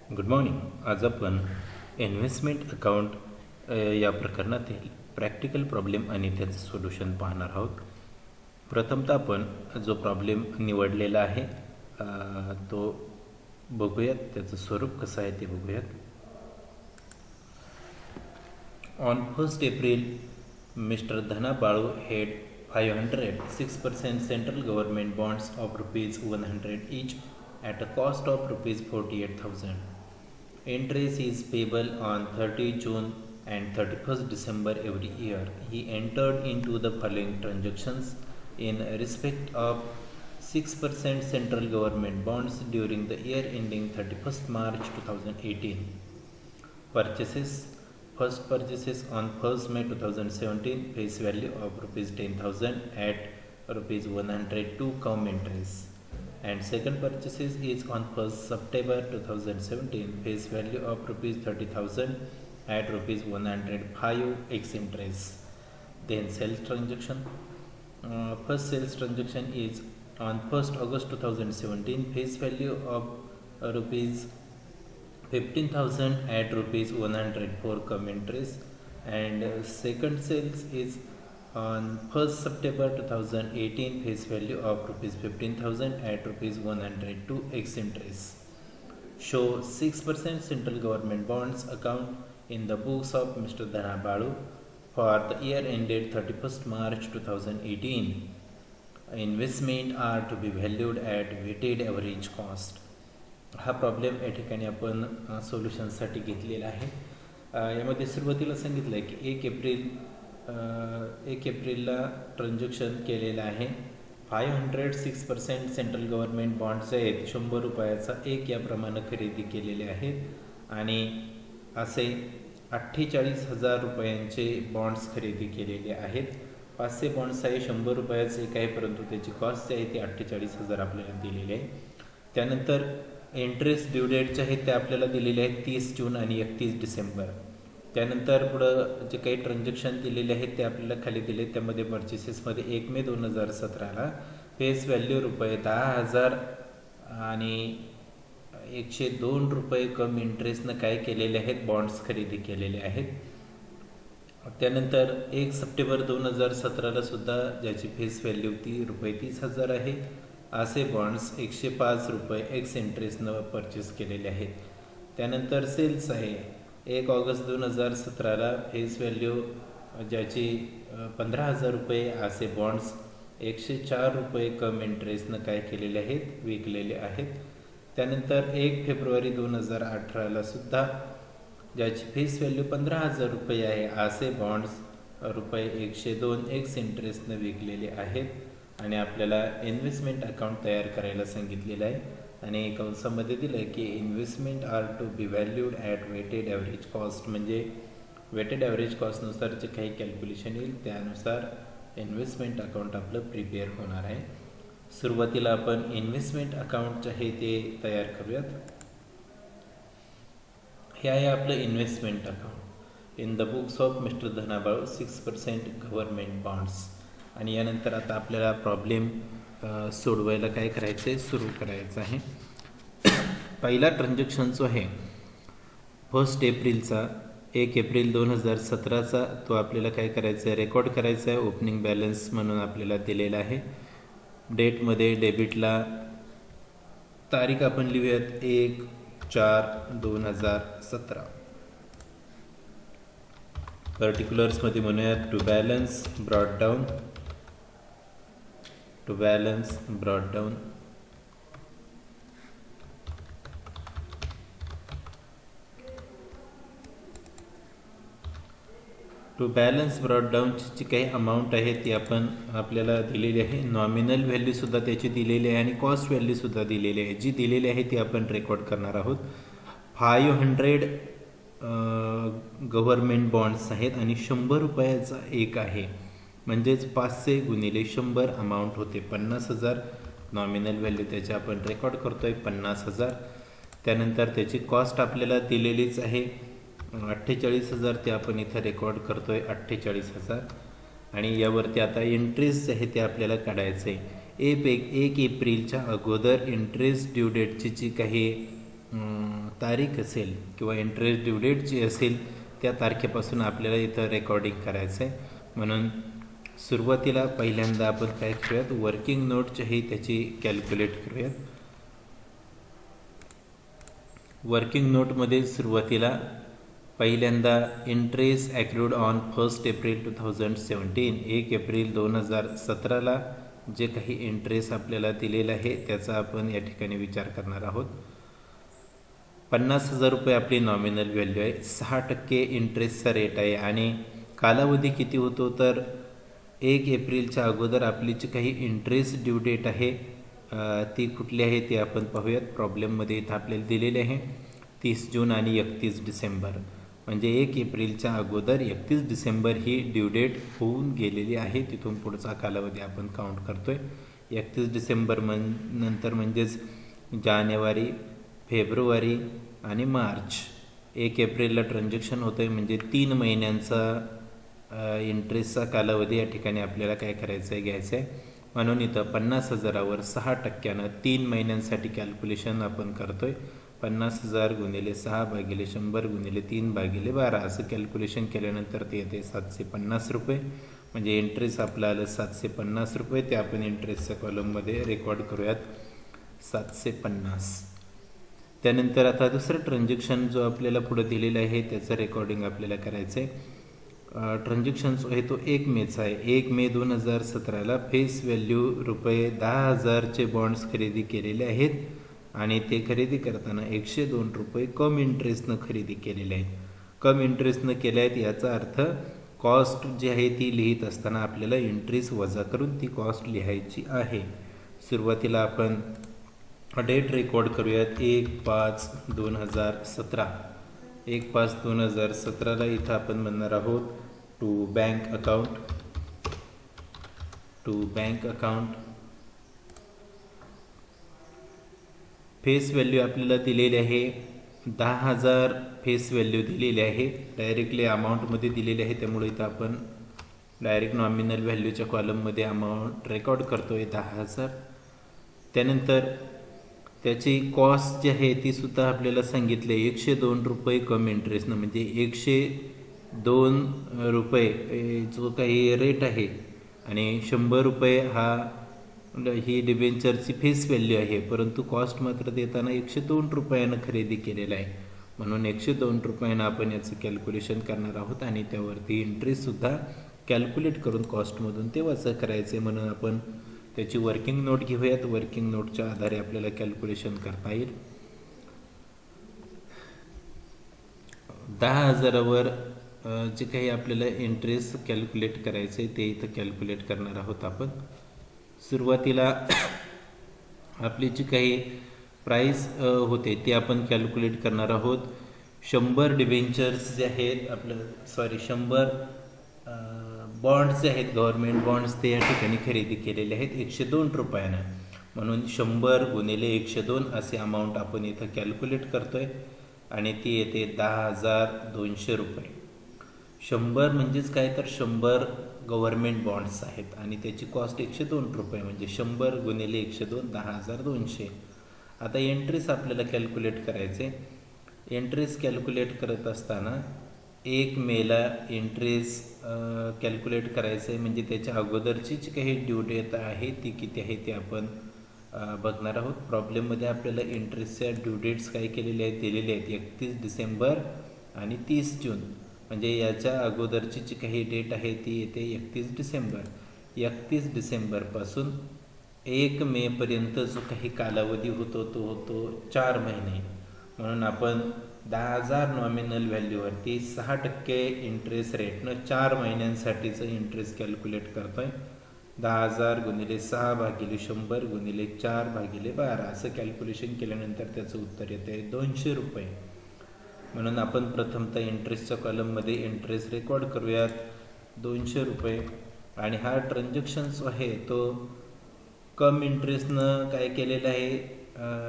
Good morning. आज आपण investment account या प्रकरणातील प्रॅक्टिकल प्रॉब्लेम आणि त्याचं सोल्युशन पाहणार आहोत. प्रथमतः आपण जो प्रॉब्लेम निवडलेला आहे तो बघूयात. त्याचं स्वरूप कसं आहे ते बघूयात. On 1st April, Mr. Dhana Balu had 506% central government bonds of rupees 100 each at a cost of rupees 48,000. Interest is payable on 30 June and 31st December every year. He entered into the following transactions in respect of 6% central government bonds during the year ending 31st March 2018. Purchases. First purchases on 1st May 2017, face value of rupees 10,000 at rupees 102 cum interest. And second purchases is on 1st September 2017, face value of rupees 30,000 at rupees 105 ex interest. Then sales transaction. First sales transaction is on 1st August 2017, face value of rupees 15,000 at rupees 104 cum interest. And second sales is on 1st September 2018, face value of rupees 15,000 at rupees 102 ex interest. Show 6% central government bonds account in the books of Mr. Dhana Balu for the year ended 31st March 2018. Investment are to be valued at weighted average cost. हा problem या ठिकाणी आपण सोल्युशनसाठी घेतलेला आहे. यामध्ये सुरुवातीला सांगितलं आहे की 1 एप्रिलला ट्रान्झॅक्शन केलेलं आहे. 506% सेंट्रल गव्हर्नमेंट बॉन्ड्स आहेत, 100 रुपयाचा एक याप्रमाणे खरेदी केलेले आहेत आणि असे 48,000 रुपयांचे बॉन्ड्स खरेदी केलेले आहेत. 500 बॉन्ड्स आहे, 100 रुपयाचे एक आहे, परंतु त्याची कॉस्ट जी आहे ती 48,000 आपल्याला दिलेली आहे. त्यानंतर इंटरेस्ट ड्यू डेटचे आहेत ते आपल्याला दिलेले आहेत 30 जून आणि 31 डिसेंबर. त्यानंतर पुढं जे काही ट्रान्झॅक्शन दिलेले आहेत ते आपल्याला खाली दिले. त्यामध्ये पर्चेसेसमध्ये 1 मे 2017ला फेस व्हॅल्यू रुपये 10,000 आणि 102 रुपये कम इंटरेस्टनं काय केलेले आहेत, बॉन्ड्स खरेदी केलेले आहेत. त्यानंतर 1 सप्टेंबर 2017ला सुद्धा ज्याची फेस व्हॅल्यू ती रुपये 30,000 आहे, असे बॉन्ड्स 105 रुपये एक्स इंटरेस्टनं परचेस केलेले आहेत. त्यानंतर सेल्स आहे 1 ऑगस्ट 2017ला फेस व्हॅल्यू ज्याची 15,000 रुपये, असे बॉन्ड्स 104 रुपये कम इंटरेस्टनं काय केलेले आहेत, विकलेले आहेत. त्यानंतर 1 फेब्रुवारी 2018ला सुद्धा ज्याची फेस व्हॅल्यू 15,000 रुपये आहे, असे बॉन्ड्स रुपये 102 एक्स इंटरेस्टनं विकलेले आहेत. आणि आपल्याला इन्व्हेस्टमेंट अकाउंट तयार करायला सांगितलेलं आहे आणि कंसामध्ये दिलं आहे की investment are to be valued at weighted average cost. म्हणजे वेटेड ॲव्हरेज कॉस्टनुसार जे काही कॅल्क्युलेशन येईल त्यानुसार इन्व्हेस्टमेंट अकाउंट आपलं प्रिपेअर होणार आहे. सुरुवातीला आपण इन्व्हेस्टमेंट अकाउंट जे आहे ते तयार करूयात. हे आहे आपलं investment account in the books of mister धना बाळू 6% गव्हर्नमेंट बॉन्ड्स. आणि यानंतर आता आपल्याला प्रॉब्लेम सोडवायला काय करायचं आहे, सुरू करायचं आहे. पहिला ट्रान्झॅक्शन जो आहे 1 एप्रिलचा 1 एप्रिल 2017चा, तो आपल्याला काय करायचं आहे, रेकॉर्ड करायचा आहे. ओपनिंग बॅलन्स म्हणून आपल्याला दिलेला आहे. डेटमध्ये डेबिटला तारीख आपण लिहूयात 1/4/2017. पर्टिक्युलर्समध्ये म्हणूयात to balance brought down. To balance brought down. To balance brought डाऊनची जी काही अमाऊंट आहे ती आपल्याला दिलेली आहे. नॉमिनल व्हॅल्यूसुद्धा त्याची दिलेली आहे आणि कॉस्ट व्हॅल्यूसुद्धा दिलेली आहे. जी दिलेली आहे ती आपण रेकॉर्ड करणार आहोत. 500 गव्हर्नमेंट बॉन्ड्स आहेत आणि 100 रुपयाचा एक आहे, म्हणजेच 500 गुणिले 100 अमाऊंट होते 50,000. नॉमिनल व्हॅल्यू त्याची आपण रेकॉर्ड करतो आहे 50,000. त्यानंतर त्याची कॉस्ट आपल्याला दिलेलीच आहे 48,000, ते आपण इथं रेकॉर्ड करतो आहे 48,000. आणि यावरती आता इंटरेस्ट आहे ते आपल्याला काढायचं आहे. 1 एप्रिलच्या अगोदर इंटरेस्ट ड्यू डेटची जी काही तारीख असेल किंवा इंटरेस्ट ड्यू डेट जी असेल त्या तारखेपासून आपल्याला इथं रेकॉर्डिंग करायचं आहे. म्हणून सुरुवातीला पहिल्यांदा आपण काय करूयात, वर्किंग नोटच्याही त्याची कॅल्क्युलेट करूयात. वर्किंग नोटमध्ये सुरुवातीला पहिल्यांदा इंटरेस्ट ॲक्रूड ऑन 1 एप्रिल 2017, 1 एप्रिल 2017ला जे काही इंटरेस्ट आपल्याला दिलेला आहे त्याचा आपण या ठिकाणी विचार करणार आहोत. 50,000 रुपये आपली नॉमिनल व्हॅल्यू आहे, 6% इंटरेस्टचा रेट आहे आणि कालावधी किती होतो तर 1 एप्रिलच्या अगोदर आपली जी काही इंटरेस्ट ड्यू डेट आहे ती कुठली आहे ते आपण पाहूयात. प्रॉब्लेममध्ये इथं आपल्याला दिलेले आहे 30 जून आणि 31 डिसेंबर, म्हणजे 1 एप्रिलच्या अगोदर 31 डिसेंबर ही ड्यू डेट होऊन गेलेली आहे. तिथून पुढचा कालावधी आपण काउंट करतोय. 31 डिसेंबर नंतर म्हणजेच जानेवारी, फेब्रुवारी आणि मार्च. 1 एप्रिलला ट्रान्झॅक्शन होतं आहे म्हणजे 3 महिन्यांचा इंटरेस्टचा कालावधी या ठिकाणी आपल्याला काय करायचं आहे, घ्यायचं आहे. म्हणून इथं 50,000वर 6%, 3 महिन्यांसाठी कॅल्क्युलेशन आपण करतोय. 50,000 गुणिले 6/100 गुणिले 3/12 असं कॅल्क्युलेशन केल्यानंतर ते येते 750 रुपये. म्हणजे इंटरेस्ट आपलं आलं 750 रुपये. ते आपण इंटरेस्टच्या कॉलममध्ये रेकॉर्ड करूयात 750. त्यानंतर आता दुसरं ट्रान्झॅक्शन जो आपल्याला पुढं दिलेला आहे त्याचं रेकॉर्डिंग आपल्याला करायचं आहे. ट्रान्झॅक्शन जो आहे तो 1 मेचा आहे. 1 मे 2017ला फेस व्हॅल्यू रुपये 10,000चे बॉन्ड्स खरेदी केलेले आहेत आणि ते खरेदी करताना 102 रुपये कम इंटरेस्टनं खरेदी केलेले आहेत. कम इंटरेस्टनं केले आहेत याचा अर्थ कॉस्ट जी आहे ती लिहित असताना आपल्याला इंटरेस्ट वजा करून ती कॉस्ट लिहायची आहे. सुरुवातीला आपण डेट रेकॉर्ड करूयात 1/5/2017. 1/5/2017ला इथं आपण म्हणणार आहोत to bank account. Face value आपल्याला दिलेली आहे 10,000 फेस व्हॅल्यू दिलेली आहे. डायरेक्टली अमाऊंटमध्ये दिलेली आहे त्यामुळे इथं आपण डायरेक्ट नॉमिनल व्हॅल्यूच्या कॉलममध्ये अमाऊंट रेकॉर्ड करतोय 10,000. त्यानंतर त्याची कॉस्ट जी आहे ती सुद्धा आपल्याला सांगितले 102 रुपये कम इंटरेस्टनं, म्हणजे 102 रुपये जो काही रेट आहे आणि 100 रुपये ही डिबेंचरची फेस व्हॅल्यू आहे. परंतु कॉस्ट मात्र देताना 102 रुपयानं खरेदी केलेला आहे. म्हणून 102 रुपयानं आपण याचं कॅल्क्युलेशन करणार आहोत आणि त्यावरती इंटरेस्टसुद्धा कॅल्क्युलेट करून कॉस्टमधून ते वजा करायचे. म्हणून आपण त्याची वर्किंग नोट घेऊयात. वर्किंग नोटच्या आधारे आपल्याला कॅल्क्युलेशन करता येईल. 10,000वर जे काही आपल्याला इंटरेस्ट कॅल्क्युलेट करायचं आहे ते इथं कॅल्क्युलेट करणार आहोत आपण. सुरुवातीला आपली जी काही प्राईस होते ती आपण कॅल्क्युलेट करणार आहोत. 100 डिबेंचर्स जे आहेत 100 बॉन्ड्स जे आहेत गव्हर्नमेंट बॉन्ड्स ते या ठिकाणी खरेदी केलेले आहेत 102 रुपयानं. म्हणून 100 गुणिले 102 असे अमाऊंट आपण इथं कॅल्क्युलेट करतोय आणि ती येते 10,200 रुपये. 100 म्हणजेच काय तर 100 गव्हर्नमेंट बॉन्ड्स आहेत आणि त्याची कॉस्ट 102 रुपये, म्हणजे 100 गुणिले 102 10,200. आता इंटरेस्ट आपल्याला कॅल्क्युलेट करायचे. इंटरेस्ट कॅल्क्युलेट करत असताना 1 मेला इंटरेस्ट कॅल्क्युलेट करायचं आहे, म्हणजे त्याच्या अगोदरची जी काही ड्यू डेट आहे ती किती आहे ते आपण बघणार आहोत. प्रॉब्लेममध्ये आपल्याला इंटरेस्टच्या ड्यू डेट्स काय केलेले आहेत दिलेले आहेत 31 डिसेंबर आणि 30 जून. म्हणजे याच्या अगोदरची जी काही डेट आहे ती येते 31 डिसेंबर. 31 डिसेंबरपासून 1 मेपर्यंत जो काही कालावधी होतो तो होतो 4 महिने. म्हणून आपण 10,000 नॉमिनल व्हॅल्यूवरती 6% इंटरेस्ट रेटनं 4 महिन्यांसाठीचं इंटरेस्ट कॅल्क्युलेट करतो आहे. 10,000 गुणिले 6/100 गुणिले 4/12 असं कॅल्क्युलेशन केल्यानंतर त्याचं उत्तर येतं आहे 200 रुपये. म्हणून आपण प्रथमतः इंटरेस्टच्या कॉलममध्ये इंटरेस्ट रेकॉर्ड करूयात 200 रुपये. आणि हा ट्रान्झॅक्शन जो आहे तो कम इंटरेस्टनं काय केलेला आहे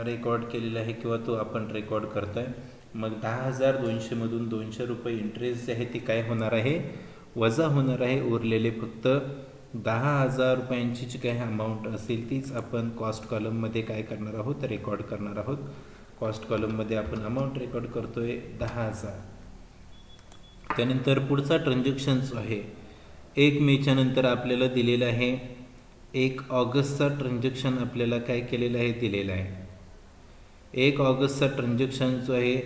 रेकॉर्ड केलेला आहे किंवा तो आपण रेकॉर्ड करतो आहे. मग 10,200मधून 200 रुपये इंटरेस्ट जे आहे ती काय होणार आहे वजा होणार आहे. उरलेले फक्त 10,000 रुपयांची जी काही अमाऊंट असेल तीच आपण कॉस्ट कॉलममध्ये काय करणार आहोत रेकॉर्ड करणार आहोत. कॉस्ट कॉलममध्ये आपण अमाऊंट रेकॉर्ड करतोय 10,000. त्यानंतर पुढचा ट्रान्झॅक्शन जो आहे 1 मेच्या नंतर आपल्याला दिलेला आहे 1 ऑगस्टचा ट्रान्झॅक्शन आपल्याला काय केलेलं आहे दिलेला आहे. 1 ऑगस्टचा ट्रान्झॅक्शन जो आहे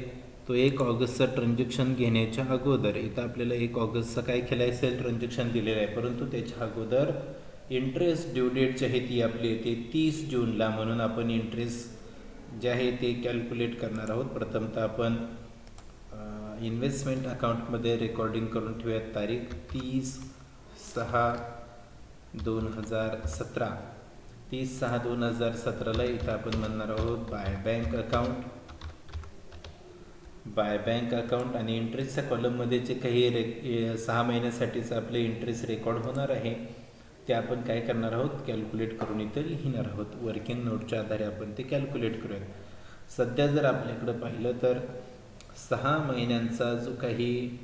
तो 1 ऑगस्टचा ट्रान्झॅक्शन घेण्याच्या अगोदर इथं आपल्याला 1 ऑगस्टचा काय केलं आहे सेल ट्रान्झॅक्शन दिलेलं आहे, परंतु त्याच्या अगोदर इंटरेस्ट ड्यू डेट जी आहे ती आपली येते 30 जूनला. म्हणून आपण इंटरेस्ट जे आहे ते कॅल्क्युलेट करणार आहोत. प्रथमतः आपण इन्व्हेस्टमेंट अकाउंटमध्ये रेकॉर्डिंग करून ठेवूयात तारीख 30/6/2017. 30/6/2017ला इथं आपण म्हणणार आहोत बाय बँक अकाउंट आणि इंटरेस्टच्या कॉलममध्ये जे काही 6 महिन्यासाठीचं आपले इंटरेस्ट रेकॉर्ड होणार आहे ते आपण काय करणार आहोत कॅल्क्युलेट करून इथं लिहिणार आहोत. वर्किंग नोटच्या आधारे आपण ते कॅल्क्युलेट करूयात. सध्या जर आपल्याकडं पाहिलं तर 6 महिन्यांचा जो काही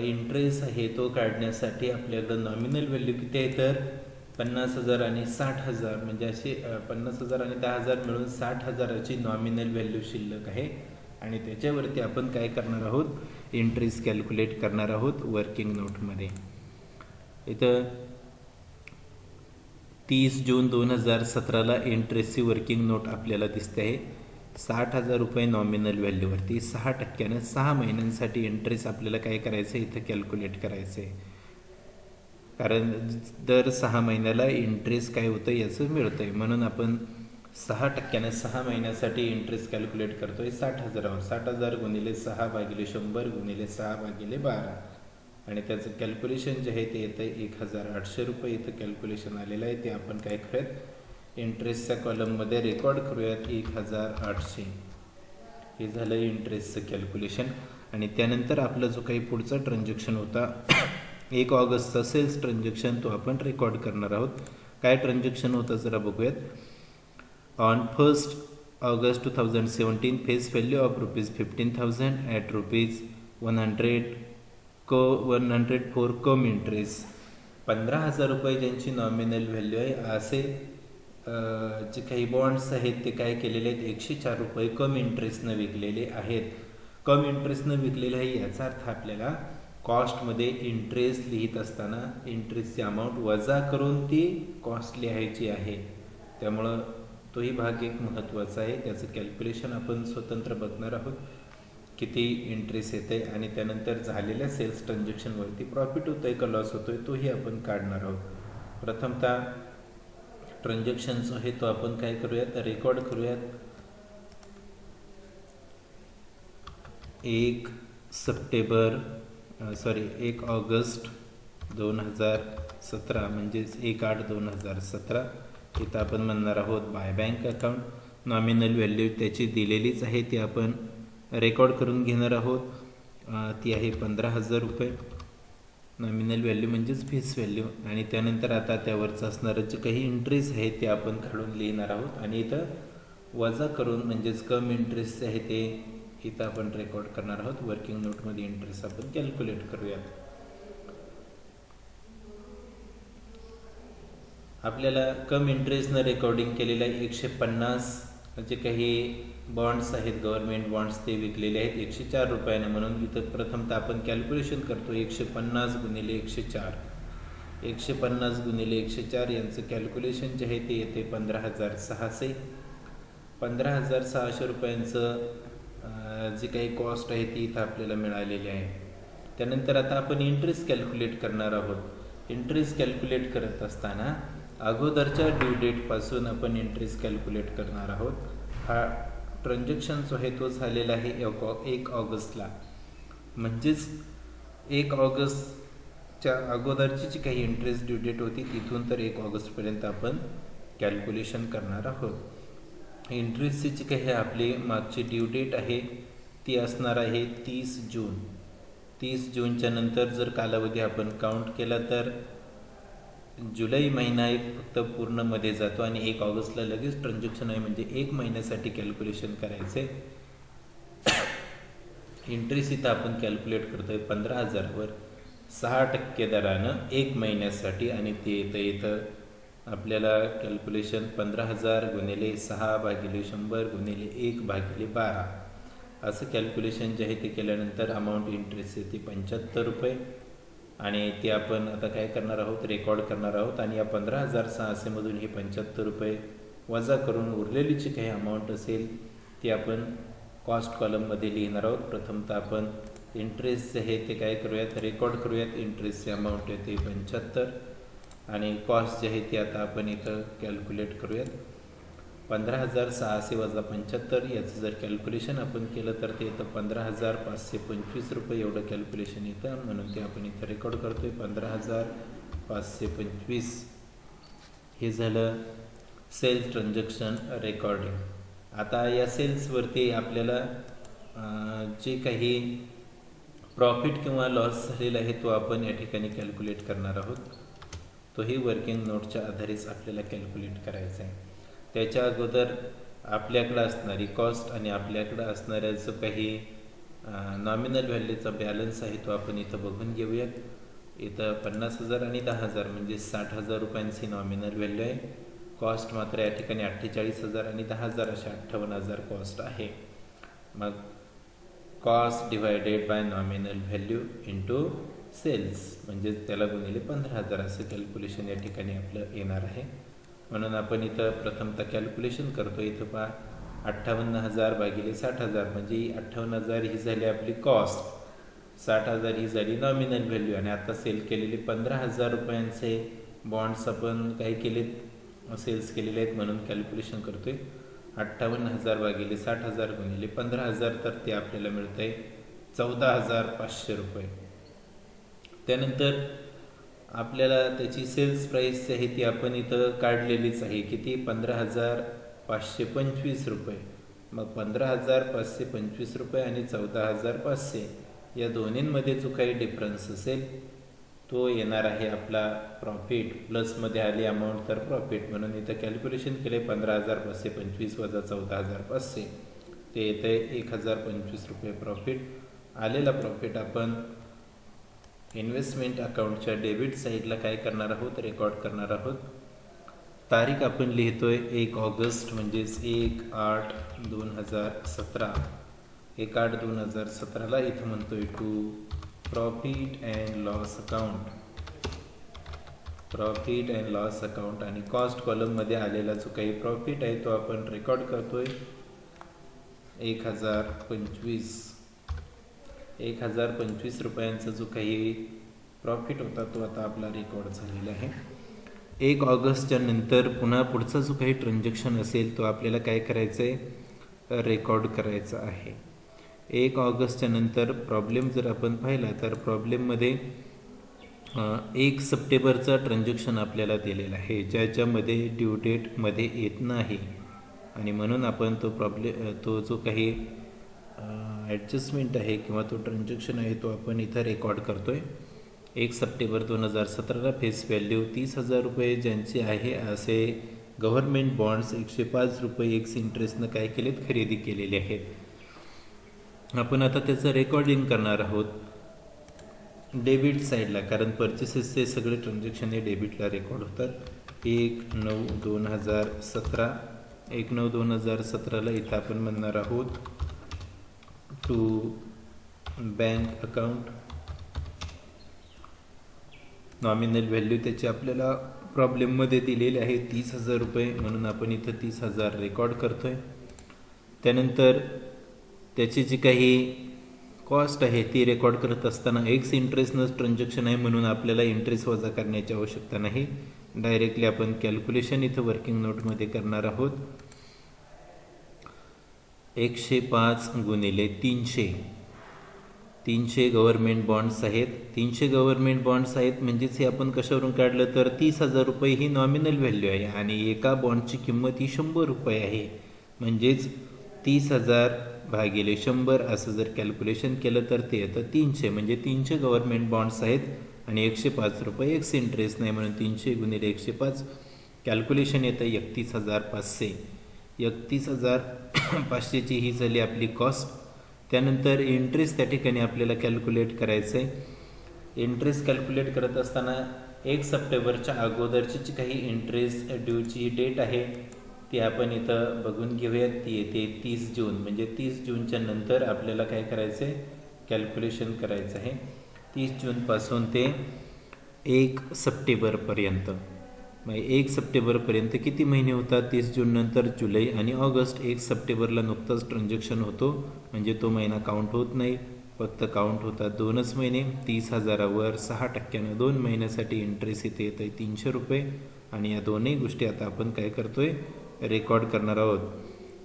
इंटरेस्ट आहे तो काढण्यासाठी आपल्याकडं नॉमिनल व्हॅल्यू किती आहे तर 50,000 आणि 60,000 म्हणजे असे 50,000 आणि 10,000 मिळून 60,000ची नॉमिनल व्हॅल्यू शिल्लक आहे. आणि त्याच्यावरती आपण काय करणार आहोत इंटरेस्ट कॅल्क्युलेट करणार आहोत वर्किंग नोटमध्ये. इथं 30 जून 2017ला इंटरेस्टची वर्किंग नोट आपल्याला दिसते आहे 60,000 रुपये नॉमिनल व्हॅल्यूवरती 6% 6 महिन्यांसाठी इंटरेस्ट आपल्याला काय करायचं आहे इथं कॅल्क्युलेट करायचं आहे. कारण दर 6 महिन्याला इंटरेस्ट काय होतं याचं मिळतं आहे, म्हणून आपण 6% 6 महिन्यासाठी इंटरेस्ट कॅल्क्युलेट करतोय 60,000वर. 60,000 गुणिले 6/100 गुणिले 6/12 आणि त्याचं कॅल्क्युलेशन जे आहे ते येतं 1,800 रुपये. इथं कॅल्क्युलेशन आलेलं आहे ते आपण काय करूयात इंटरेस्टच्या कॉलममध्ये रेकॉर्ड करूयात 1,800. हे झालं इंटरेस्टचं कॅल्क्युलेशन. आणि त्यानंतर आपला जो काही पुढचा ट्रान्झॅक्शन होता 1 ऑगस्टचा सेल्स ट्रान्झॅक्शन तो आपण रेकॉर्ड करणार आहोत. काय ट्रान्झॅक्शन होतं जरा बघूयात. On 1 August 2017 face value of ₹15,000 at ₹100 for come interest. 15,000 रुपये ज्यांची नॉमिनल व्हॅल्यू आहे असे जे काही बॉन्ड्स आहेत ते काय केलेले आहेत 104 रुपये कम इंटरेस्टनं विकलेले आहेत. कम इंटरेस्टनं विकलेले आहे याचा अर्थ आपल्याला कॉस्टमध्ये इंटरेस्ट लिहित असताना इंटरेस्टची अमाऊंट वजा करून ती कॉस्ट लिहायची आहे. त्यामुळं तोही भाग एक महत्त्वाचा आहे. त्याचं कॅल्क्युलेशन आपण स्वतंत्र बघणार आहोत किती इंटरेस्ट येतं आहे आणि त्यानंतर झालेल्या सेल्स ट्रान्झॅक्शनवरती प्रॉफिट होतं आहे का लॉस होतो आहे तोही आपण काढणार आहोत. प्रथमतः ट्रान्झॅक्शन जो आहे तो आपण काय करूयात रेकॉर्ड करूयात. 1 ऑगस्ट 2017 म्हणजेच 1/8/2017. इथं आपण म्हणणार आहोत bye bank account. Nominal value त्याची दिलेलीच आहे ती आपण रेकॉर्ड करून घेणार आहोत. ती आहे 15,000 रुपये नॉमिनल व्हॅल्यू म्हणजेच फेस व्हॅल्यू. आणि त्यानंतर आता त्यावरचं असणारं जे काही इंटरेस्ट आहे ते आपण काढून लिहिणार आहोत आणि इथं वजा करून म्हणजेच कम इंटरेस्ट आहे ते इथं आपण रेकॉर्ड करणार आहोत. वर्किंग नोटमध्ये इंटरेस्ट आपण कॅल्क्युलेट करूयात. आपल्याला कम इंटरेस्टनं रेकॉर्डिंग केलेलं आहे 150 जे काही बॉन्ड्स आहेत गव्हर्नमेंट बॉन्ड्स ते विकलेले आहेत 104 रुपयानं. म्हणून इथं प्रथमतः आपण कॅल्क्युलेशन करतो 150 गुणिले 104. 150 गुणिले 104 यांचं कॅल्क्युलेशन जे आहे ते येते 15,600. 15,600 रुपयांचं जी काही कॉस्ट आहे ती इथं आपल्याला मिळालेली आहे. त्यानंतर आता आपण इंटरेस्ट कॅल्क्युलेट करणार आहोत. इंटरेस्ट कॅल्क्युलेट करत असताना अगोदरच्या ड्यू डेटपासून आपण इंटरेस्ट कॅल्क्युलेट करणार आहोत. हा ट्रान्झॅक्शन जो आहे तो झालेला आहे 1 ऑगस्टला. म्हणजेच 1 ऑगस्टच्या अगोदरची जी काही इंटरेस्ट ड्यू डेट होती तिथून तर 1 ऑगस्टपर्यंत आपण कॅल्क्युलेशन करणार आहोत. इंटरेस्टची जी काही आपली मागची ड्यू डेट आहे ती असणार आहे 30 जून. 30 जूनच्या नंतर जर कालावधी आपण काउंट केला तर जुलै महिना एक फक्त पूर्ण मध्ये जातो आणि 1 ऑगस्टला लगेच ट्रान्झॅक्शन आहे म्हणजे 1 महिन्यासाठी कॅल्क्युलेशन करायचे. इंटरेस्ट इथं आपण कॅल्क्युलेट करतोय 15,000वर 6% दरानं 1 महिन्यासाठी आणि ते इथं आपल्याला कॅल्क्युलेशन 15,000 गुणिले 6 भागिले 100 गुणिले 1 भागिले 12 असं कॅल्क्युलेशन जे आहे ते केल्यानंतर अमाऊंट इंटरेस्ट येते 75 रुपये. आणि ते आपण आता काय करणार आहोत, रेकॉर्ड करणार आहोत. आणि या 15,600मधून हे 75 रुपये वजा करून उरलेली जी काही अमाऊंट असेल ती आपण कॉस्ट कॉलममध्ये लिहिणार आहोत. प्रथमतः आपण इंटरेस्ट जे आहे ते काय करूयात, रेकॉर्ड करूयात. इंटरेस्टची अमाऊंट येते 75 आणि कॉस्ट जे आहे ती आता आपण इथं कॅल्क्युलेट करूयात. 15,600 वजा 75 याचं जर कॅल्क्युलेशन आपण केलं तर ते येतं 15,525 रुपये एवढं कॅल्क्युलेशन येतं. म्हणून ते आपण इथं रेकॉर्ड करतो आहे 15,525. हे झालं सेल्स ट्रान्झॅक्शन रेकॉर्डिंग. आता या सेल्सवरती आपल्याला जे काही प्रॉफिट किंवा लॉस झालेला आहे तो आपण या ठिकाणी कॅल्क्युलेट करणार आहोत. तोही वर्किंग नोटच्या आधारेच आपल्याला कॅल्क्युलेट करायचा आहे. त्याच्या अगोदर आपल्याकडं असणारी कॉस्ट आणि आपल्याकडं असणाऱ्या जो काही नॉमिनल व्हॅल्यूचा बॅलन्स आहे तो आपण इथं बघून घेऊयात. इथं 50,000 आणि 10,000 म्हणजे 60,000 रुपयांची नॉमिनल व्हॅल्यू आहे. कॉस्ट मात्र या ठिकाणी 48,000 आणि 10,000 अशा 58,000 कॉस्ट आहे. मग cost divided by nominal value into sales म्हणजे त्याला गुणिले 15,000 असं कॅल्क्युलेशन या ठिकाणी आपलं येणार आहे. म्हणून आपण इथं प्रथमतः कॅल्क्युलेशन करतो. इथं पहा 58,000 भागिले 60,000 म्हणजे 58,000 ही झाली आपली कॉस्ट, 60,000 ही झाली नॉमिनल व्हॅल्यू. आणि आता सेल केलेले 15,000 रुपयांचे बॉन्ड्स आपण काय केलेत, सेल्स केलेले आहेत. म्हणून कॅल्क्युलेशन करतोय 58,000 भागिले 60,000 गुणिले 15,000 तर ते आपल्याला मिळतं आहे 14,500 रुपये. त्यानंतर आपल्याला त्याची सेल्स प्राईस आहे ती आपण इथं काढलेलीच आहे. किती, 15,525 रुपये. मग 15,525 रुपये आणि 14,500 या दोन्हींमध्ये जो काही डिफरन्स असेल तो येणार आहे आपला प्रॉफिट. प्लसमध्ये आली अमाऊंट तर प्रॉफिट. म्हणून इथं कॅल्क्युलेशन केले 15,525 वजा 14,500 ते येतं 1,025 रुपये प्रॉफिट. आलेला प्रॉफिट आपण इन्व्हेस्टमेंट अकाउंटच्या डेबिट साईडला काय करणार आहोत, रेकॉर्ड करणार आहोत. तारीख आपण लिहितोय 1 ऑगस्ट म्हणजेच 1/8/2017. 1/8/2017ला इथं म्हणतोय to profit and loss account, profit and loss account. आणि कॉस्ट कॉलममध्ये आलेला जो काही प्रॉफिट आहे तो आपण रेकॉर्ड करतोय 1,025 रुपयांचा जो काही प्रॉफिट होता तो आता आपला रेकॉर्ड झालेला आहे. 1 ऑगस्टच्या नंतर पुन्हा पुढचा जो काही ट्रान्झॅक्शन असेल तो आपल्याला काय करायचं आहे, रेकॉर्ड करायचा आहे. 1 ऑगस्टच्या नंतर प्रॉब्लेम जर आपण पाहिला तर प्रॉब्लेममध्ये 1 सप्टेंबरचा ट्रान्झॅक्शन आपल्याला दिलेला आहे ज्याच्यामध्ये ड्यू डेटमध्ये येत नाही. आणि म्हणून आपण तो जो काही ॲडजस्टमेंट आहे किंवा तो ट्रान्झॅक्शन आहे तो आपण इथं रेकॉर्ड करतो आहे. 1 सप्टेंबर 2017ला फेस व्हॅल्यू 30,000 रुपये ज्यांचे आहे असे गव्हर्नमेंट बॉन्ड्स 105 रुपये एक्स इंटरेस्टनं काय केलेत, खरेदी केलेले आहेत. आपण आता त्याचं रेकॉर्डिंग करणार आहोत डेबिट साईडला, कारण परचेसेसचे सगळे ट्रान्झॅक्शन हे डेबिटला रेकॉर्ड होतात. 1/9/2017ला इथं आपण म्हणणार आहोत to bank account. Nominal value त्याची आपल्याला प्रॉब्लेममध्ये दिलेली आहे 30,000 रुपये. म्हणून आपण इथं 30,000 रेकॉर्ड करतोय. त्यानंतर त्याची जी काही कॉस्ट आहे ती रेकॉर्ड करत असताना एक्स इंटरेस्टनं ट्रान्झॅक्शन आहे म्हणून आपल्याला इंटरेस्ट वजा करण्याची आवश्यकता नाही. डायरेक्टली आपण कॅल्क्युलेशन इथं वर्किंग नोटमध्ये करणार आहोत. 105 गुणिले 300 गव्हर्नमेंट बॉन्ड्स आहेत. 300 गव्हर्नमेंट बॉन्ड्स आहेत म्हणजेच हे आपण कशावरून काढलं तर 30,000 रुपये ही नॉमिनल व्हॅल्यू आहे आणि एका बॉन्डची किंमत ही 100 रुपये आहे. म्हणजेच 30,000 भागिले 100 असं जर कॅल्क्युलेशन केलं तर ते येतं 300. म्हणजे 300 गव्हर्नमेंट बॉन्ड्स आहेत आणि 105 रुपये एक्स इंटरेस्ट नाही म्हणून 300 गुणिले 105 कॅल्क्युलेशन येतं 31,500. 31,500ची ही झाली आपली कॉस्ट. त्यानंतर इंटरेस्ट त्या ठिकाणी आपल्याला कॅल्क्युलेट करायचं आहे. इंटरेस्ट कॅल्क्युलेट करत असताना 1 सप्टेंबरच्या अगोदरची जी काही इंटरेस्ट ड्यूची डेट आहे ती आपण इथं बघून घेऊयात. ती येते 30 जून. म्हणजे 30 जूनच्या नंतर आपल्याला काय करायचं आहे, कॅल्क्युलेशन करायचं आहे. 30 जूनपासून ते 1 सप्टेंबरपर्यंत. मग 1 सप्टेंबरपर्यंत किती महिने होतात? 30 जून नंतर जुलै आणि ऑगस्ट. 1 सप्टेंबरला नुकताच ट्रान्झॅक्शन होतो, म्हणजे तो महिना काउंट होत नाही, फक्त काउंट होतात 2च महिने. 30,000वर 6% 2 महिन्यासाठी इंटरेस्ट इथे येत आहे 300 रुपये. आणि या दोन्ही गोष्टी आता आपण काय करतोय, रेकॉर्ड करणार आहोत.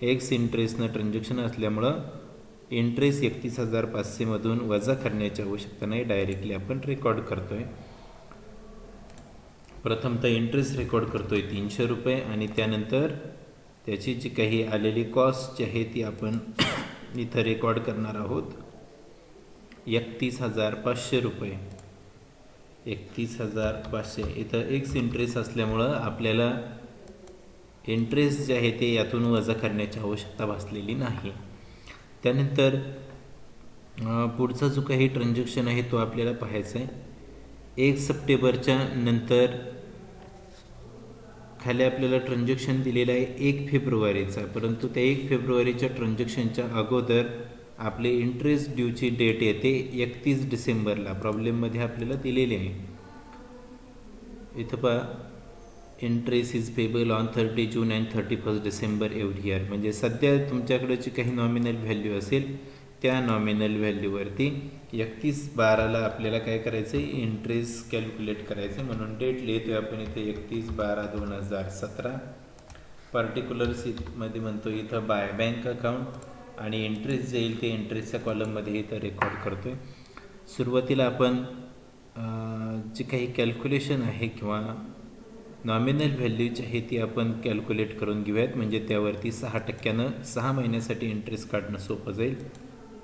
एक्स इंटरेस्टनं ट्रान्झॅक्शन असल्यामुळं इंटरेस्ट 31,500मधून वजा करण्याची आवश्यकता नाही, डायरेक्टली आपण रेकॉर्ड करतोय. प्रथमतः इंटरेस्ट रेकॉर्ड करतोय 300 रुपये आणि त्यानंतर त्याची जी काही आलेली कॉस्ट जी आहे ती आपण इथं रेकॉर्ड करणार आहोत 31,500 रुपये. 31,500. इथं एक्स इंटरेस्ट असल्यामुळं आपल्याला इंटरेस्ट जे आहे ते यातून वजा करण्याची आवश्यकता भासलेली नाही. त्यानंतर पुढचा जो काही ट्रान्झॅक्शन आहे तो आपल्याला पाहायचा आहे. 1 सप्टेंबरच्या नंतर खाली आपल्याला ट्रान्झॅक्शन दिलेलं आहे 1 फेब्रुवारीचा, परंतु त्या 1 फेब्रुवारीच्या ट्रान्झॅक्शनच्या अगोदर आपले इंटरेस्ट ड्यूची डेट येते 31 डिसेंबरला. प्रॉब्लेममध्ये आपल्याला दिलेली आहे. इथं पहा, interest is payable on 30 June and 31 December every year. म्हणजे सध्या तुमच्याकडे जी काही नॉमिनल व्हॅल्यू असेल त्या नॉमिनल व्हॅल्यूवरती 31/12ला आपल्याला काय करायचं आहे, इंटरेस्ट कॅल्क्युलेट करायचं आहे. म्हणून डेट लिहितोय आपण इथे 31/12/2017. पर्टिक्युलर्समध्ये म्हणतो इथं बाय बँक अकाउंट आणि इंटरेस्ट जे येईल ते इंटरेस्टच्या कॉलममध्ये इथं रेकॉर्ड करतोय. सुरुवातीला आपण जी काही कॅल्क्युलेशन आहे किंवा नॉमिनल व्हॅल्यूची आहे ती आपण कॅल्क्युलेट करून घेऊयात. म्हणजे त्यावरती 6% 6 महिन्यासाठी इंटरेस्ट काढणं सोपं जाईल.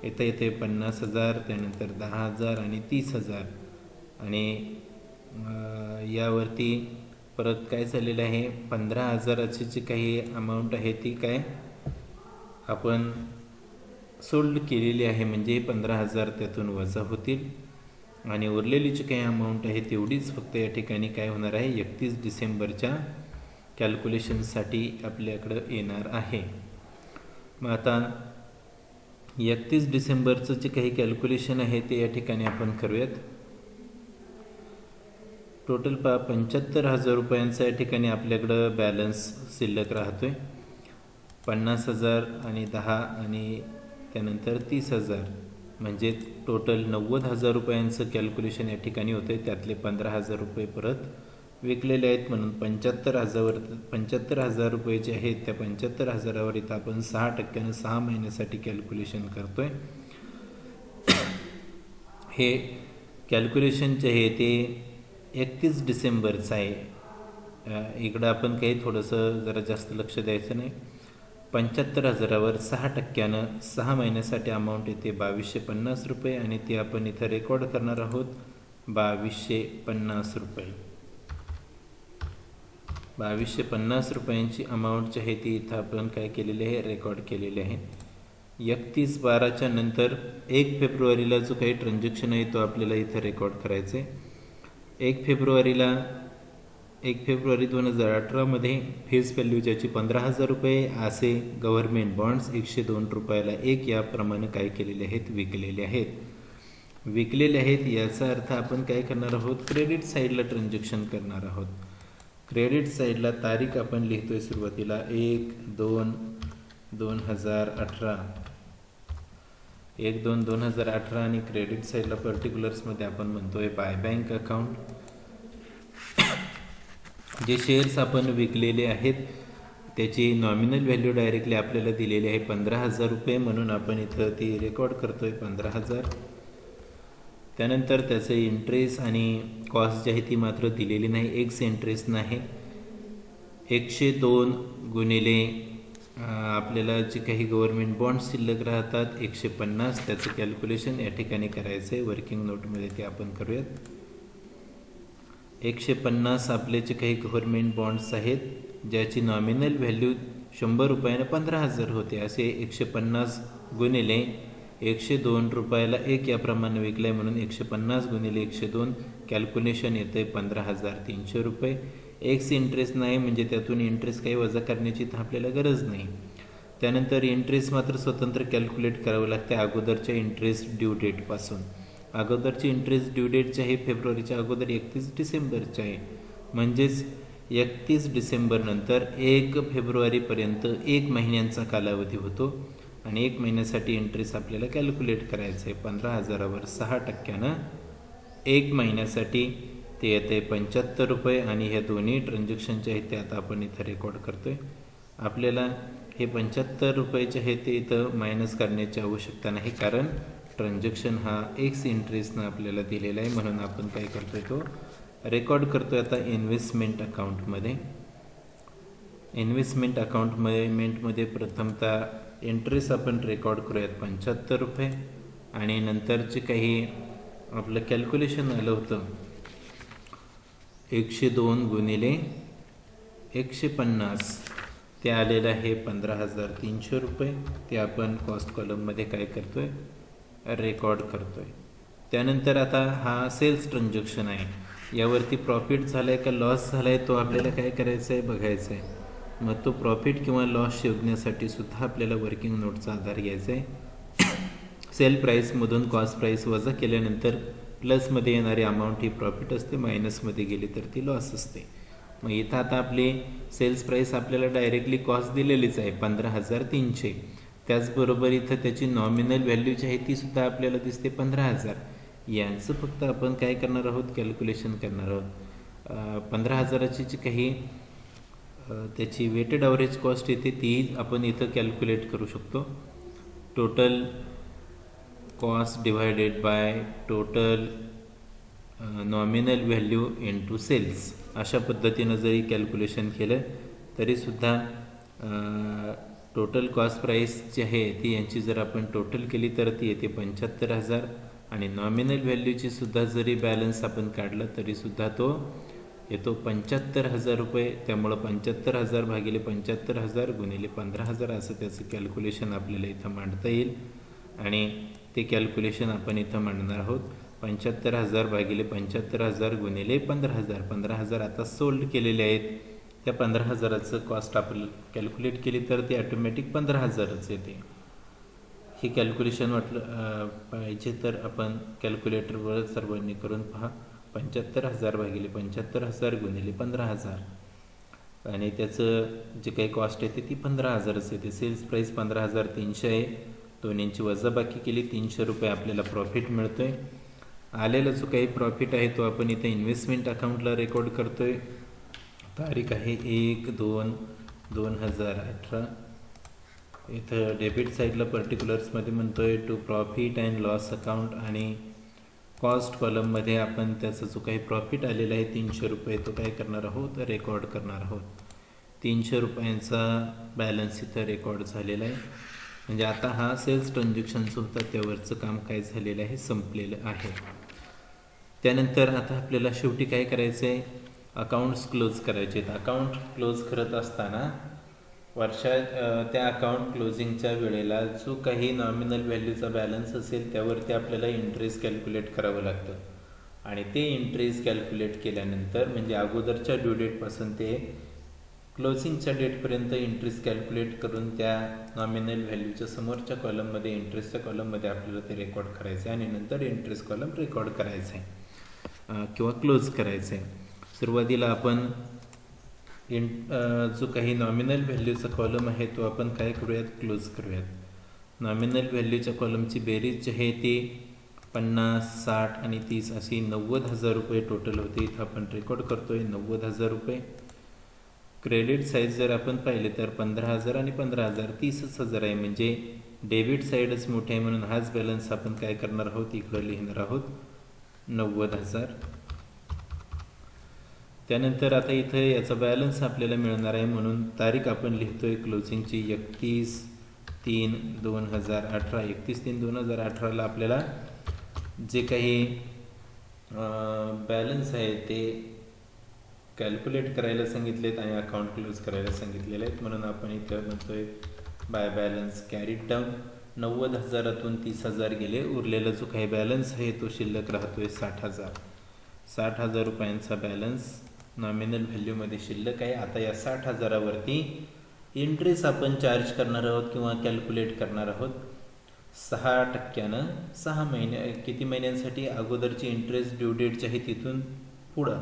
येथे 50,000, त्यानंतर 10,000 आणि 30,000. आणि यावरती परत काय झालेलं आहे, 15,000ची जी काही अमाऊंट आहे ती काय आपण सोल्ड केलेली आहे. म्हणजे 15,000 त्यातून वजा होतील आणि उरलेली जी काही अमाऊंट आहे तेवढीच फक्त या ठिकाणी काय होणार आहे, 31 डिसेंबरच्या कॅल्क्युलेशनसाठी आपल्याकडं येणार आहे. मग आता 31 डिसेंबरचं जे काही कॅल्क्युलेशन आहे ते या ठिकाणी आपण करूयात. टोटल 75,000 रुपयांचा या ठिकाणी आपल्याकडं बॅलन्स शिल्लक राहतोय. 50,000 आणि 10 आणि त्यानंतर 30,000 म्हणजे टोटल 90,000 रुपयांचं कॅल्क्युलेशन या ठिकाणी होतं आहे. त्यातले 15,000 रुपये परत विकलेले आहेत, म्हणून 75,000 रुपये जे आहेत त्या 75,000वर इथं आपण 6% 6 महिन्यासाठी कॅल्क्युलेशन करतोय. हे कॅल्क्युलेशन जे आहे ते 31 डिसेंबरचं आहे. इकडं आपण काही थोडंसं जरा जास्त लक्ष द्यायचं नाही. 75,000वर 6% 6 महिन्यासाठी अमाऊंट येते 2,250 रुपये आणि ती आपण इथं रेकॉर्ड करणार आहोत 2,250 रुपये. 2,250 रुपयांची अमाऊंट जी आहे ती इथं आपण काय केलेली आहे, रेकॉर्ड केलेली आहे. 31/12च्या नंतर 1 फेब्रुवारीला जो काही ट्रान्झॅक्शन आहे तो आपल्याला इथं रेकॉर्ड करायचं आहे. 1 फेब्रुवारी 2018मध्ये फेस व्हॅल्यू ज्याची 15,000 रुपये असे गव्हर्नमेंट बॉन्ड्स 102 रुपयाला 1 याप्रमाणे काय केलेले आहेत, विकलेले आहेत. याचा अर्थ आपण काय करणार आहोत, क्रेडिट साईडला ट्रान्झॅक्शन करणार आहोत. क्रेडिट साईडला तारीख आपण लिहितोय सुरुवातीला 1/2/2018 1/2/2018 आणि क्रेडिट साईडला पर्टिक्युलर्समध्ये आपण म्हणतोय बाय बँक अकाउंट. जे शेअर्स आपण विकलेले आहेत त्याची नॉमिनल व्हॅल्यू डायरेक्टली आपल्याला दिलेली आहे 15,000 रुपये, म्हणून आपण इथं ती रेकॉर्ड करतोय 15,000. त्यानंतर त्याचं इंटरेस्ट आणि कॉस्ट जी आहे ती मात्र दिलेली नाही, एक्स इंटरेस्ट नाही. 102 गुणिले आपल्याला जे काही गव्हर्नमेंट बॉन्ड्स शिल्लक राहतात 150, त्याचं कॅल्क्युलेशन या ठिकाणी करायचं आहे. वर्किंग नोटमध्ये ते आपण करूयात. 150 आपले जे काही गव्हर्नमेंट बॉन्ड्स आहेत ज्याची नॉमिनल व्हॅल्यू 100 रुपयानं 15,000 होते, असे 150 गुणिले 102 रुपयाला 1 याप्रमाणे विकलं आहे, म्हणून 150 गुणिले 102 कॅल्क्युलेशन येतं आहे 15,300 रुपये. एक्स इंटरेस्ट नाही म्हणजे त्यातून इंटरेस्ट काही वजा करण्याची तर आपल्याला गरज नाही. त्यानंतर इंटरेस्ट मात्र स्वतंत्र कॅल्क्युलेट करावं लागते अगोदरच्या इंटरेस्ट ड्यू डेटपासून. अगोदरची इंटरेस्ट ड्यू डेटची आहे फेब्रुवारीच्या अगोदर 31 डिसेंबरची आहे. म्हणजेच 31 डिसेंबरनंतर 1 फेब्रुवारीपर्यंत 1 महिन्यांचा कालावधी होतो आणि 1 महिन्यासाठी इंटरेस्ट आपल्याला कॅल्क्युलेट करायचं आहे. 15,000वर 6% 1 महिन्यासाठी ते येते 75 रुपये. आणि ह्या दोन्ही ट्रान्झॅक्शनचे आहेत ते आता आपण इथं रेकॉर्ड करतो आहे. आपल्याला हे 75 रुपयाचे आहे ते इथं मायनस करण्याची आवश्यकता नाही, कारण ट्रान्झॅक्शन हा एक्स इंटरेस्टनं आपल्याला दिलेला आहे. म्हणून आपण काय करतो आहे तो रेकॉर्ड करतो आहे आता इन्व्हेस्टमेंट अकाउंटमध्ये. इन्व्हेस्टमेंट अकाउंटमेंटमध्ये प्रथमतः इंटरेस्ट आपण रेकॉर्ड करूयात 75 रुपये. आणि नंतरचे काही आपलं कॅल्क्युलेशन आलं होतं 102 गुणिले 150 ते आलेलं आहे 15,300 रुपये. ते आपण कॉस्ट कॉलममध्ये काय करतो आहे रेकॉर्ड करतो आहे. त्यानंतर आता हा सेल्स ट्रान्झॅक्शन आहे. यावरती प्रॉफिट झाला आहे का लॉस झाला आहे तो आपल्याला काय करायचं आहे बघायचं आहे. मग तो प्रॉफिट किंवा लॉस शोधण्यासाठी सुद्धा आपल्याला वर्किंग नोटचा आधार घ्यायचा आहे. सेल प्राईसमधून कॉस्ट प्राईस वजा केल्यानंतर प्लसमध्ये येणारी अमाऊंट ही प्रॉफिट असते, मायनसमध्ये गेली तर ती लॉस असते. मग इथं आता आपली सेल्स प्राईस आपल्याला डायरेक्टली कॉस्ट दिलेलीच आहे 15,300. त्याचबरोबर इथं त्याची नॉमिनल व्हॅल्यू जी आहे ती सुद्धा आपल्याला दिसते 15,000. यांचं फक्त आपण काय करणार आहोत कॅल्क्युलेशन करणार आहोत. 15,000ची जी काही त्याची वेटेड ॲव्हरेज कॉस्ट येते ती आपण इथं कॅल्क्युलेट करू शकतो. Total cost divided by total nominal value into sales अशा पद्धतीनं जरी कॅल्क्युलेशन केलं तरीसुद्धा टोटल कॉस्ट प्राईस जी आहे ती यांची जर आपण टोटल केली तर ती येते 75,000. आणि नॉमिनल व्हॅल्यूची सुद्धा जरी बॅलन्स आपण काढला तरीसुद्धा तो येतो 75,000 रुपये. त्यामुळं 75,000 भागिले 75,000 गुणिले 15,000 असं त्याचं कॅल्क्युलेशन आपल्याला इथं मांडता येईल. आणि ते कॅल्क्युलेशन आपण इथं मांडणार आहोत. 75,000 भागिले 75,000 गुणिले 15,000. 15,000 आता सोल्ड केलेले आहेत. त्या 15,000चं कॉस्ट आपण कॅल्क्युलेट केली तर ते ॲटोमॅटिक 15,000च येते. हे कॅल्क्युलेशन वाटलं पाहिजे तर आपण कॅल्क्युलेटरवर सर्वांनी करून पहा. 75,000 भागिले 75,000 गुणिले 15,000 आणि त्याचं जे काही कॉस्ट येते ती 15,000च येते. सेल्स प्राईस 15,300 आहे. दोन्हींची वजाबाकी केली 300 रुपये आपल्याला प्रॉफिट मिळतो आहे. आलेला जो काही प्रॉफिट आहे तो आपण इथं इन्व्हेस्टमेंट अकाउंटला रेकॉर्ड करतो आहे. तारीख आहे 1/2/2018. इथं डेबिट साईडला पर्टिक्युलर्समध्ये म्हणतो आहे to profit and loss account. आणि कॉस्ट कॉलममध्ये आपण त्याचा जो काही प्रॉफिट आलेला आहे 300 रुपये तो काय करणार आहोत रेकॉर्ड करणार आहोत. 300 रुपयांचा बॅलन्स इथं रेकॉर्ड झालेला आहे. म्हणजे आता हा सेल्स ट्रान्झॅक्शनचं होता त्यावरचं काम काय झालेलं आहे संपलेलं आहे. त्यानंतर आता आपल्याला शेवटी काय करायचं आहे अकाउंट्स क्लोज करायचे आहेत. अकाउंट क्लोज करत असताना त्या अकाउंट क्लोजिंगच्या वेळेला जो काही नॉमिनल व्हॅल्यूचा बॅलन्स असेल त्यावरती आपल्याला इंटरेस्ट कॅल्क्युलेट करावं लागतं. आणि ते इंटरेस्ट कॅल्क्युलेट केल्यानंतर म्हणजे अगोदरच्या ड्यू डेटपासून ते क्लोजिंगच्या डेटपर्यंत इंटरेस्ट कॅल्क्युलेट करून त्या नॉमिनल व्हॅल्यूच्या समोरच्या कॉलममध्ये इंटरेस्टच्या कॉलममध्ये आपल्याला ते रेकॉर्ड करायचं आहे. आणि नंतर इंटरेस्ट कॉलम रेकॉर्ड करायचं आहे किंवा क्लोज करायचं आहे. सुरुवातीला आपण जो काही नॉमिनल व्हॅल्यूचा कॉलम आहे तो आपण काय करूयात क्लोज करूयात. नॉमिनल व्हॅल्यूच्या कॉलमची बेरीज जी आहे ती 50, 60 आणि 30 अशी 90,000 रुपये टोटल होते. इथं आपण रेकॉर्ड करतो आहे 90,000 रुपये. क्रेडिट साईज जर आपण पाहिले तर 15,000 आणि 15,000 30,000 आहे. म्हणजे डेबिट साईडच मोठी आहे म्हणून हाच बॅलन्स आपण काय करणार आहोत इकडं लिहिणार आहोत 90,000. त्यानंतर आता इथं याचा बॅलन्स आपल्याला मिळणार आहे म्हणून तारीख आपण लिहितो आहे क्लोजिंगची 31/3/2018. 31/3/2018ला आपल्याला जे काही बॅलन्स आहे ते कॅल्क्युलेट करायला सांगितलेत आणि अकाउंट क्लोज करायला सांगितलेले आहेत. म्हणून आपण इथं म्हणतो आहे बाय बॅलन्स कॅरीड डाऊन. 90,000तून 30,000 गेले. उरलेला जो काही बॅलन्स आहे तो शिल्लक राहतो आहे 60,000. 60,000 रुपयांचा बॅलन्स नॉमिनल व्हॅल्यूमध्ये शिल्लक आहे. आता या 60,000वरती इंटरेस्ट आपण चार्ज करणार आहोत किंवा कॅल्क्युलेट करणार आहोत 6%. 6 महिने किती महिन्यांसाठी? अगोदरची इंटरेस्ट ड्यू डेटची आहे तिथून पुढं.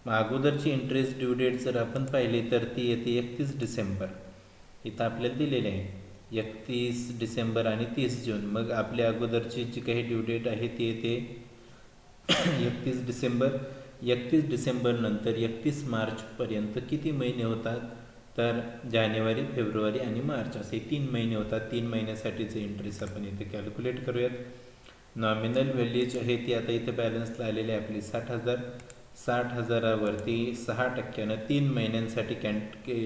मग अगोदरची इंटरेस्ट ड्यू डेट जर आपण पाहिली तर ती येते 31 डिसेंबर. इथं आपल्याला दिलेले आहे 31 डिसेंबर आणि 30 जून. मग आपल्या अगोदरची जी काही ड्यू डेट आहे ती येते 31 डिसेंबर. 31 डिसेंबर नंतर 31 मार्चपर्यंत किती महिने होतात? तर जानेवारी, फेब्रुवारी आणि मार्च असे 3 महिने होतात. 3 महिन्यासाठीचे इंटरेस्ट आपण इथे कॅल्क्युलेट करूयात. नॉमिनल व्हॅल्यूज आहे ती आता इथे बॅलन्सला आलेली आहे आपली 60,000. 60,000वरती 6%, 3 महिन्यांसाठी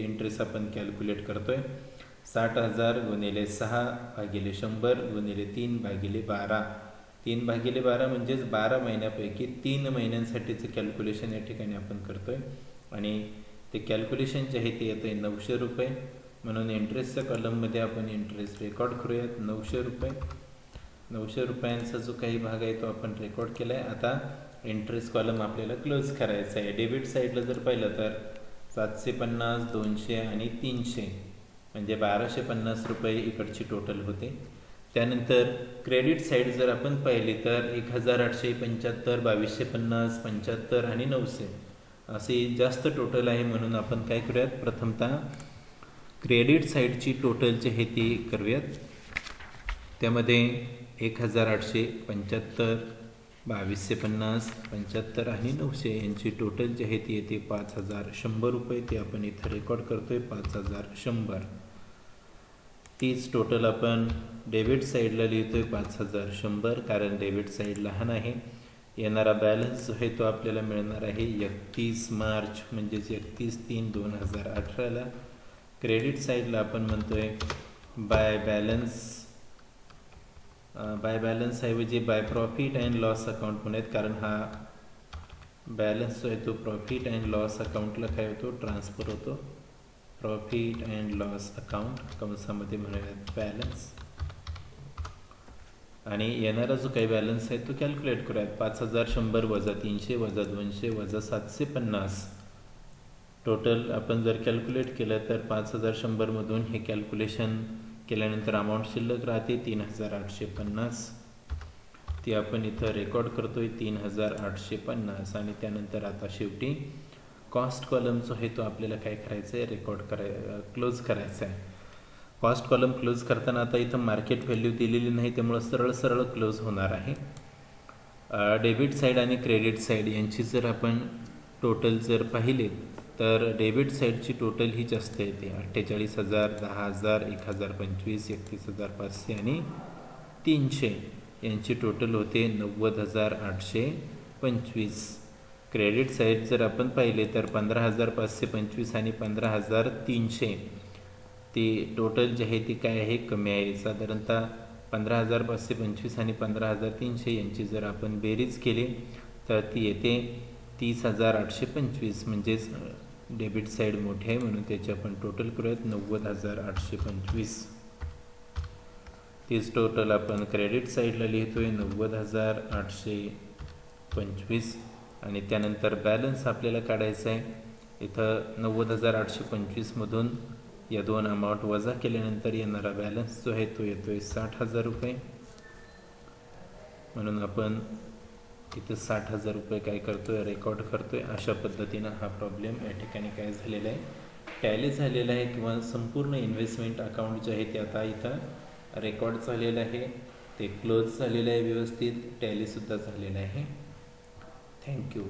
इंटरेस्ट आपण कॅल्क्युलेट करतोय. 60,000 गुणिले 6 भागिले 100 गुणिले 3 भागिले 12. 3 भागिले 12 म्हणजेच 12 महिन्यापैकी 3 महिन्यांसाठीचं कॅल्क्युलेशन या ठिकाणी आपण करतोय. आणि ते कॅल्क्युलेशन जे आहे ते येतं आहे 900 रुपये. म्हणून इंटरेस्टच्या कॉलममध्ये आपण इंटरेस्ट रेकॉर्ड करूयात 900 रुपये. 900 रुपयांचा जो काही भाग आहे तो आपण रेकॉर्ड केला आहे. आता इंटरेस्ट कॉलम आपल्याला क्लोज करायचा आहे. डेबिट साईडला जर पाहिलं तर 750, 200 आणि 300 म्हणजे 1250 रुपये इकडची टोटल होते. त्यानंतर क्रेडिट साईड जर आपण पाहिली तर 1875, 2250, 75 आणि 900 असे जास्त टोटल आहे. म्हणून आपण काय करूयात? प्रथमतः क्रेडिट साईडची टोटल जी आहे ती करूयात. त्यामध्ये 1875, 2250, 75 आणि 900 यांची टोटल जी आहे ती येते 5100 रुपये. ते आपण इथं रेकॉर्ड करतोय 5100. तीच टोटल आपण डेबिट साईडला लिहितोय 5100 कारण डेबिट साईड लहान आहे. येणारा बॅलन्स जो आहे तो आपल्याला मिळणार आहे 31 मार्च म्हणजेच 31/3/2018ला. क्रेडिट साईडला आपण म्हणतोय बाय बॅलन्स ऐवजी by profit and loss account म्हणूयात कारण हा बॅलन्स जो आहे तो प्रॉफिट अँड लॉस अकाउंटला काय होतो? ट्रान्सफर होतो. प्रॉफिट अँड लॉस अकाउंट कंसामध्ये म्हणूयात बॅलन्स. आणि येणारा जो काही बॅलन्स आहे तो कॅल्क्युलेट करूयात. 5100 वजा 300 वजा 200 वजा 750 टोटल आपण जर कॅल्क्युलेट केलं तर 5100मधून हे कॅल्क्युलेशन केल्यानंतर अमाऊंट शिल्लक राहते 3850. ती आपण इथं रेकॉर्ड करतोय 3850. आणि त्यानंतर आता शेवटी कॉस्ट कॉलम जो आहे तो आपल्याला काय करायचं आहे? क्लोज करायचा आहे. कॉस्ट कॉलम क्लोज करताना आता इथं मार्केट व्हॅल्यू दिलेली नाही त्यामुळं सरळ क्लोज होणार आहे. डेबिट साईड आणि क्रेडिट साईड यांची जर आपण टोटल जर पाहिले तर डेबिट साईडची टोटल ही जास्त येते 48,000, 10,000, 1,025, 31,500 आणि 300 यांची टोटल होते 90,825. क्रेडिट साईड जर आपण पाहिले तर 15,525 आणि 15,300 ती टोटल जी आहे ती काय आहे? कमी आहे. साधारणतः 15,525 आणि 15,300 यांची जर आपण बेरीज केली तर ती येते 30,825. म्हणजेच डेबिट साईड मोठी आहे म्हणून त्याची आपण टोटल करूयात 90,825. तीच टोटल आपण क्रेडिट साईडला लिहितोय 90,825. आणि त्यानंतर बॅलन्स आपल्याला काढायचा आहे. इथं 90,825मधून या दोन अमाऊंट वजा केल्यानंतर येणारा बॅलन्स जो आहे तो येतोय 60,000 रुपये. म्हणून आपण इथं 60,000 रुपये काय करतोय? रेकॉर्ड करतोय. अशा पद्धतीनं हा प्रॉब्लेम या ठिकाणी काय झालेला आहे? टॅली झालेला आहे किंवा संपूर्ण इन्व्हेस्टमेंट अकाउंट जे आहे ते आता इथं रेकॉर्ड झालेलं आहे. ते क्लोज झालेलं आहे व्यवस्थित. टॅलीसुद्धा झालेलं आहे. थँक्यू.